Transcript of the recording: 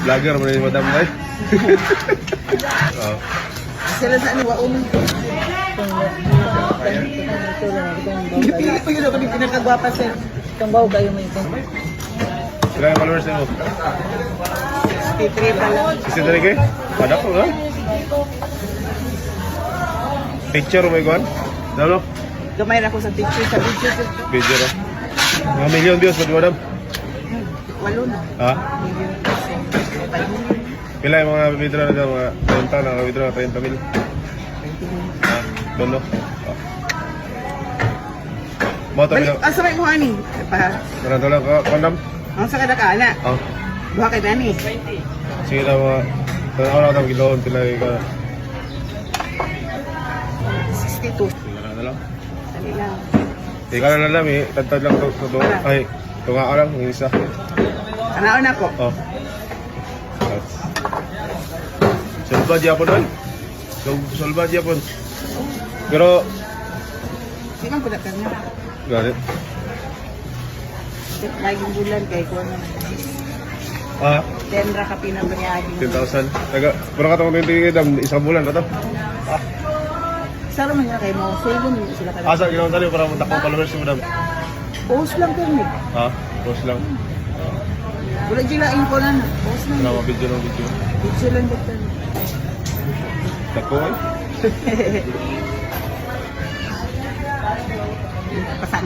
Vlogger mo rin madam ay. Oh. Sila sa ano, waon. Pili-pili ako din pinakagwapa sir. Tambaw kayo may ito. Sila yung followers mo. 63 pa lang. Kasi tadi kayo? Pada ko ha? Picture mo iguan? Dalo? Gamay na ako sa picture, sa video. Video na. Mga million views mo di madam? Walo na. Ha? Million. Pila yung mga video na dyan? Mga 30 na video na 30 mil? Ha? Doon no? Oh. Mo to Balik, asa may mo ani? Meron to lang ka, kondam? Ang sa kada ka ana. Oh. Buha kay nani. Sige na mga, tanaw na itong kiloon, pila yung ka. 62. Sige na lang. Dali lang. Ikaw na lang eh, tantad lang to. Ay, tunga ka lang, yung isa. Anaon na ko. Oh. Solba Japon man. Solba Japon. Pero, Di man pala kanya. ganit. Laging bulan kay ko na. Ah, Denra ka pinabayagi. 10,000. Pero katong 20 dam, isang bulan na to. Saro man niya kay mo. Save mo sila kada. Asa, ginawa tayo para muntak ko followers mo dam. Post lang ko ni. Ha? Post lang. Wala sila info na na. Post lang. Wala video ng video. Video lang dito. Dako eh. Pasal